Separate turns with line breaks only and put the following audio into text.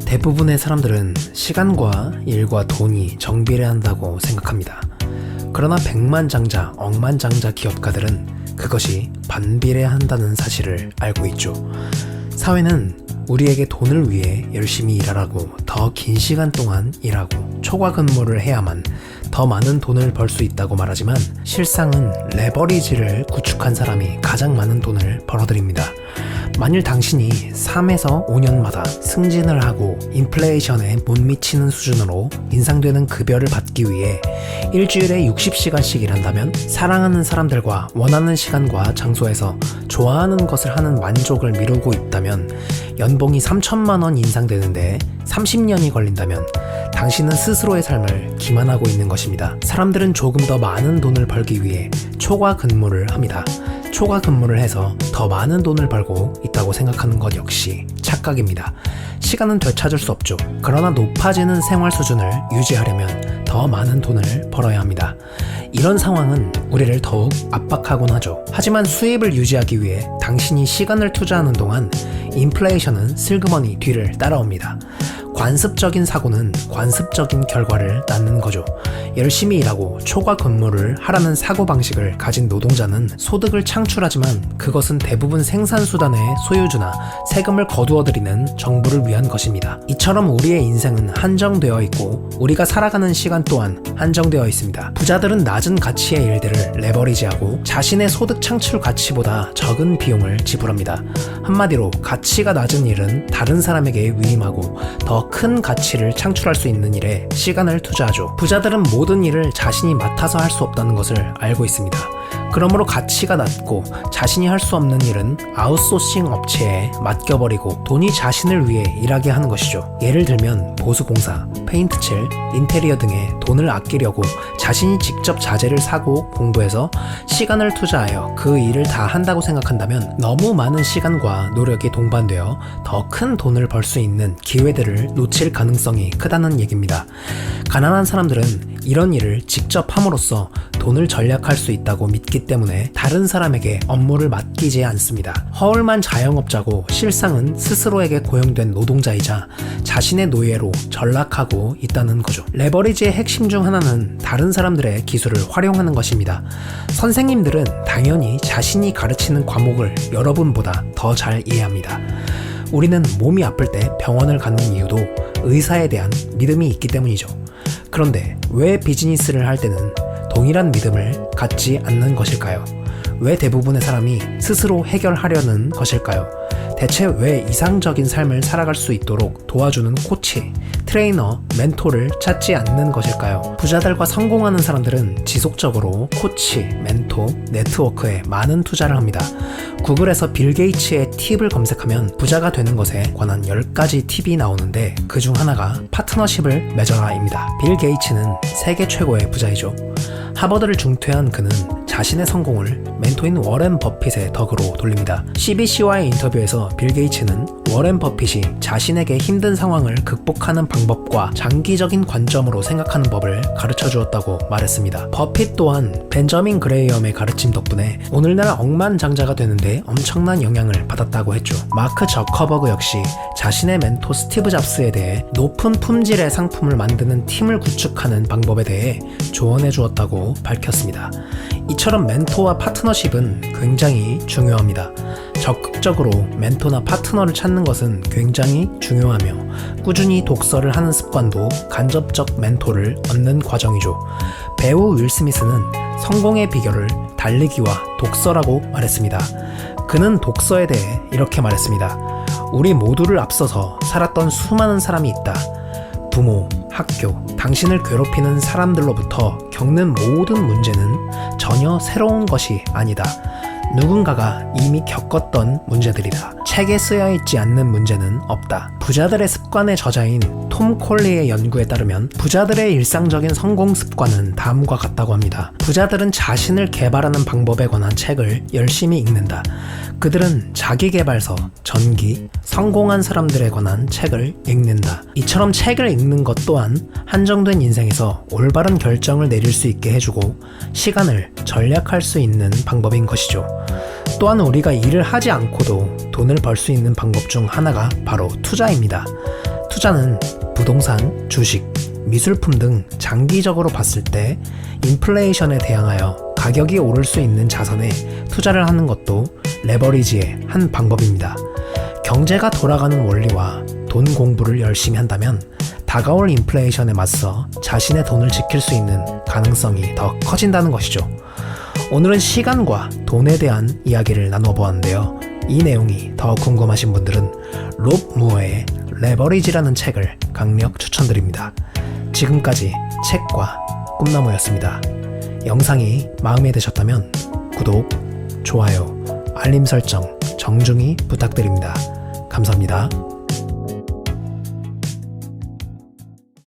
대부분의 사람들은 시간과 일과 돈이 정비례한다고 생각합니다. 그러나 백만장자, 억만장자 기업가들은 그것이 반비례한다는 사실을 알고 있죠. 사회는 우리에게 돈을 위해 열심히 일하라고 더 긴 시간 동안 일하고 초과 근무를 해야만 더 많은 돈을 벌 수 있다고 말하지만 실상은 레버리지를 구축한 사람이 가장 많은 돈을 벌어들입니다. 만일 당신이 3에서 5년마다 승진을 하고 인플레이션에 못 미치는 수준으로 인상되는 급여를 받기 위해 일주일에 60시간씩 일한다면 사랑하는 사람들과 원하는 시간과 장소에서 좋아하는 것을 하는 만족을 미루고 있다면 연봉이 3천만 원 인상되는데 30년이 걸린다면 당신은 스스로의 삶을 기만하고 있는 것입니다. 사람들은 조금 더 많은 돈을 벌기 위해 초과 근무를 합니다. 초과 근무를 해서 더 많은 돈을 벌고 있다고 생각하는 것 역시 착각입니다. 시간은 되찾을 수 없죠. 그러나 높아지는 생활 수준을 유지하려면 더 많은 돈을 벌어야 합니다. 이런 상황은 우리를 더욱 압박하곤 하죠. 하지만 수입을 유지하기 위해 당신이 시간을 투자하는 동안 인플레이션은 슬그머니 뒤를 따라옵니다. 관습적인 사고는 관습적인 결과를 낳는 거죠. 열심히 일하고 초과 근무를 하라는 사고방식을 가진 노동자는 소득을 창출하지만 그것은 대부분 생산수단의 소유주나 세금을 거두어들이는 정부를 위한 것입니다. 이처럼 우리의 인생은 한정되어 있고 우리가 살아가는 시간 또한 한정되어 있습니다. 부자들은 낮은 가치의 일들을 레버리지하고 자신의 소득 창출 가치보다 적은 비용을 지불합니다. 한마디로 가치가 낮은 일은 다른 사람에게 위임하고 더 큰 가치를 창출할 수 있는 일에 시간을 투자하죠. 부자들은 모든 일을 자신이 맡아서 할 수 없다는 것을 알고 있습니다. 그러므로 가치가 낮고 자신이 할 수 없는 일은 아웃소싱 업체에 맡겨버리고 돈이 자신을 위해 일하게 하는 것이죠. 예를 들면 보수공사, 페인트칠, 인테리어 등에 돈을 아끼려고 자신이 직접 자재를 사고 공부해서 시간을 투자하여 그 일을 다 한다고 생각한다면 너무 많은 시간과 노력이 동반되어 더 큰 돈을 벌 수 있는 기회들을 놓칠 가능성이 크다는 얘기입니다. 가난한 사람들은 이런 일을 직접 함으로써 돈을 절약할 수 있다고 믿기 때문에 다른 사람에게 업무를 맡기지 않습니다. 허울만 자영업자고 실상은 스스로에게 고용된 노동자이자 자신의 노예로 전락하고 있다는 거죠. 레버리지의 핵심 중 하나는 다른 사람들의 기술을 활용하는 것입니다. 선생님들은 당연히 자신이 가르치는 과목을 여러분보다 더 잘 이해합니다. 우리는 몸이 아플 때 병원을 가는 이유도 의사에 대한 믿음이 있기 때문이죠. 그런데 왜 비즈니스를 할 때는 동일한 믿음을 갖지 않는 것일까요? 왜 대부분의 사람이 스스로 해결하려는 것일까요? 대체 왜 이상적인 삶을 살아갈 수 있도록 도와주는 코치, 트레이너, 멘토를 찾지 않는 것일까요? 부자들과 성공하는 사람들은 지속적으로 코치, 멘토, 네트워크에 많은 투자를 합니다. 구글에서 빌 게이츠의 팁을 검색하면 부자가 되는 것에 관한 10가지 팁이 나오는데 그중 하나가 파트너십을 맺어라입니다. 빌 게이츠는 세계 최고의 부자이죠. 하버드를 중퇴한 그는 자신의 성공을 멘토인 워렌 버핏의 덕으로 돌립니다. CBC와의 인터뷰에서 빌 게이츠는 워렌 버핏이 자신에게 힘든 상황을 극복하는 방법과 장기적인 관점으로 생각하는 법을 가르쳐 주었다고 말했습니다. 버핏 또한 벤저민 그레이엄의 가르침 덕분에 오늘날 억만장자가 되는데 엄청난 영향을 받았다고 했죠. 마크 저커버그 역시 자신의 멘토 스티브 잡스에 대해 높은 품질의 상품을 만드는 팀을 구축하는 방법에 대해 조언해 주었다고 밝혔습니다. 이처럼 멘토와 파트너십은 굉장히 중요합니다. 적극적으로 멘토나 파트너를 찾는 것은 굉장히 중요하며 꾸준히 독서를 하는 습관도 간접적 멘토를 얻는 과정이죠. 배우 윌 스미스는 성공의 비결을 달리기와 독서라고 말했습니다. 그는 독서에 대해 이렇게 말했습니다. 우리 모두를 앞서서 살았던 수많은 사람이 있다. 부모, 학교, 당신을 괴롭히는 사람들로부터 겪는 모든 문제는 전혀 새로운 것이 아니다. 누군가가 이미 겪었던 문제들이다. 책에 쓰여있지 않는 문제는 없다. 부자들의 습관의 저자인 톰 콜리의 연구에 따르면 부자들의 일상적인 성공 습관은 다음과 같다고 합니다. 부자들은 자신을 개발하는 방법에 관한 책을 열심히 읽는다. 그들은 자기계발서, 전기, 성공한 사람들에 관한 책을 읽는다. 이처럼 책을 읽는 것 또한 한정된 인생에서 올바른 결정을 내릴 수 있게 해주고 시간을 절약할 수 있는 방법인 것이죠. 또한 우리가 일을 하지 않고도 돈을 벌 수 있는 방법 중 하나가 바로 투자입니다. 투자는 부동산, 주식, 미술품 등 장기적으로 봤을 때 인플레이션에 대항하여 가격이 오를 수 있는 자산에 투자를 하는 것도 레버리지의 한 방법입니다. 경제가 돌아가는 원리와 돈 공부를 열심히 한다면 다가올 인플레이션에 맞서 자신의 돈을 지킬 수 있는 가능성이 더 커진다는 것이죠. 오늘은 시간과 돈에 대한 이야기를 나누어 보았는데요. 이 내용이 더 궁금하신 분들은 롭 무어의 레버리지라는 책을 강력 추천드립니다. 지금까지 책과 꿈나무였습니다. 영상이 마음에 드셨다면 구독, 좋아요, 알림 설정 정중히 부탁드립니다. 감사합니다.